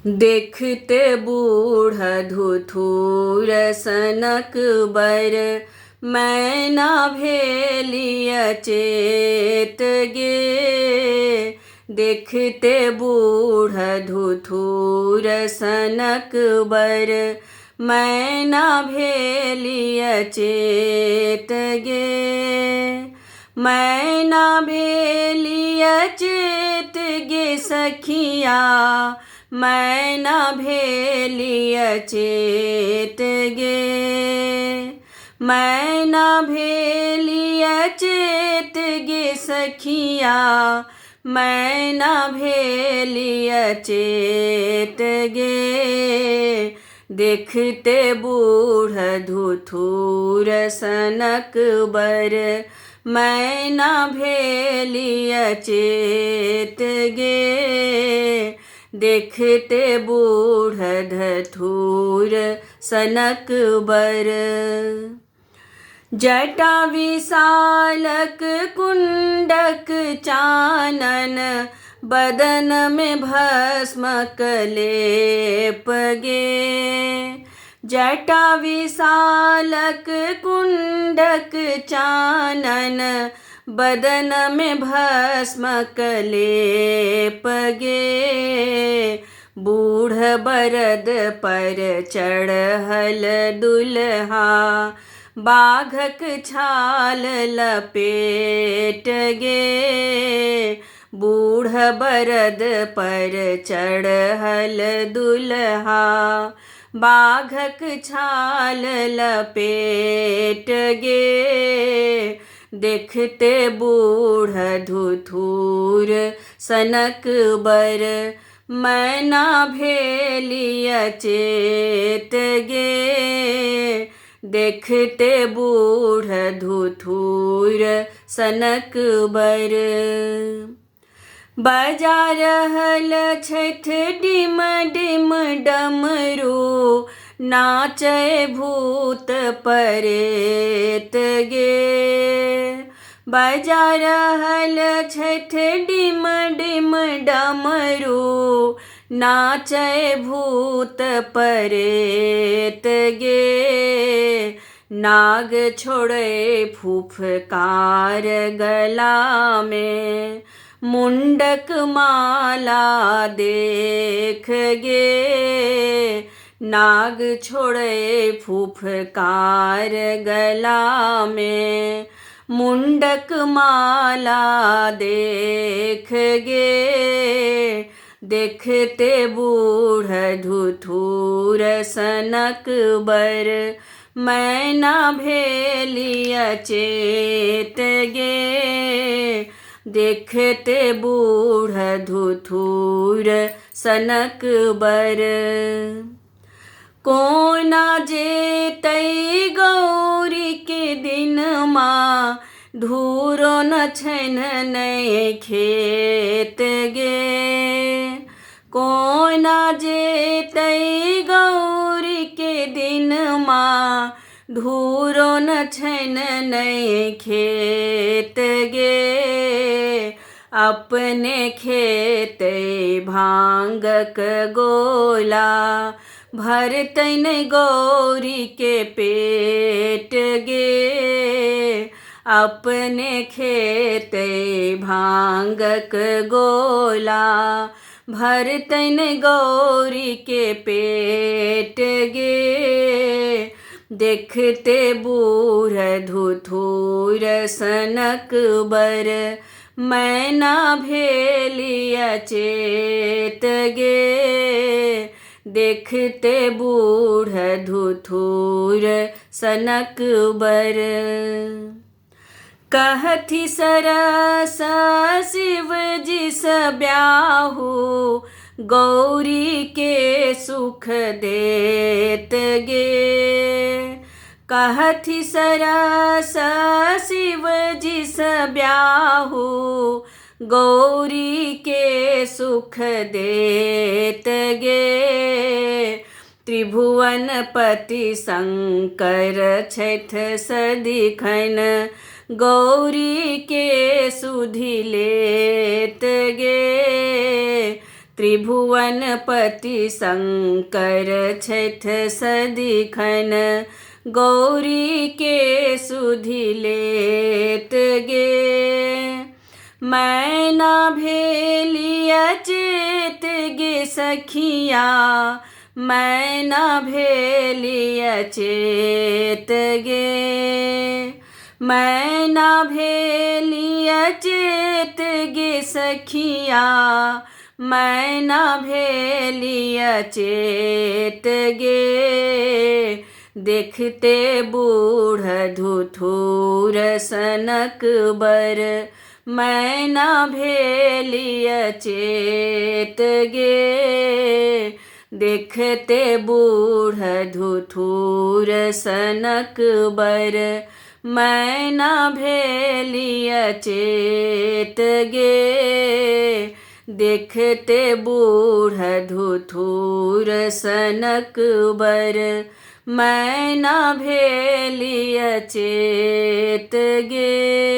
देखते बूढ़ धुथुर सनक बर, मैना भेलिय चेत गे। देखते बूढ़ धुथुर सनक बर, मैना भेलिय चेत गे। मैना भेलिय चेत गे सखिया, मैना भेलिय चेत गे। मैना भेलिय चेत गे सखिया, मैना भेलिय चेत गे। देखते बूढ़ धुथुर सनक बर, मैना भेलिय चेत गे। देखते बूढ़ धथुर सनक बर, जटा विशालक कुंडक चानन, बदन में भस्म कलेप गे। जटा विशालक कुंडक चानन, बदन में भस्म कलेप गे। बूढ़ बरद पर चढ़ल दुल्हा, बाघक छाल लपेट गे। बूढ़ बरद पर चढ़ल दुल्हा, बाघक छाल लपेट गे। देखते बूढ़ धुथुर सनक बर, मैना भेलिय चेत गे। देखते बूढ़ धुथुर सनक बर, बजा रहल छथि डिम डिम डमरू, नाचै भूत परेत गे। बजा रहल छथि डिम डिम डमरू, नाचै भूत परेत गे। नाग छोड़े फुफकार गला में, मुंडक माला देख गे। नाग छोड़े फुफकार गला में, मुंडक माला देख गे। देखते बूढ़ धुथुर सनक बर, मैना भेलिय चेत गे। देखते बूढ़ धुथुर सनक बर, कोना जेतै गौरी के दिन माँ, धूरो न छन नै खेत गे। कोना जेतै गौरी के दिन माँ, धूरो न छन नै खेत गे। अपने खेतै भांगक गोला, भरतै नै गौरी के पेट गे। अपने खेतै भांगक गोला, भरतै नै गौरी के पेट गे। देखते बूढ़ धुथुर सनक बर, मैना भेलिय चेत गे। देखते बूढ़ धुथुर सनक बर, कहथि सरस शिव जी ब्याहु, गौरी के सुख देत गे। कहथि सरस शिव जी ब्याहु, गौरी के सुख देत गे। त्रिभुवन पति शंकर छठ सदिखन, गौरी के सुधि लेत गे। त्रिभुवनपति शंकर छैठ सदिखन गौरी के सुधि लेत गे। मैना भेलिया चेत गे सखिया, मैना भेलिया चेत गे। मैना भेलिया चेत गे सखिया, मैना भेलिया चेत गे। देखते बूढ़ धुथुर सनक बर, मैना भेलिया चेत गे। देखते बूढ़ धुथुर सनक बर, मैना भेलिया चेत गे। देखते बूढ़ धुथुर सनक बर, मैना भेलिया चेत गे।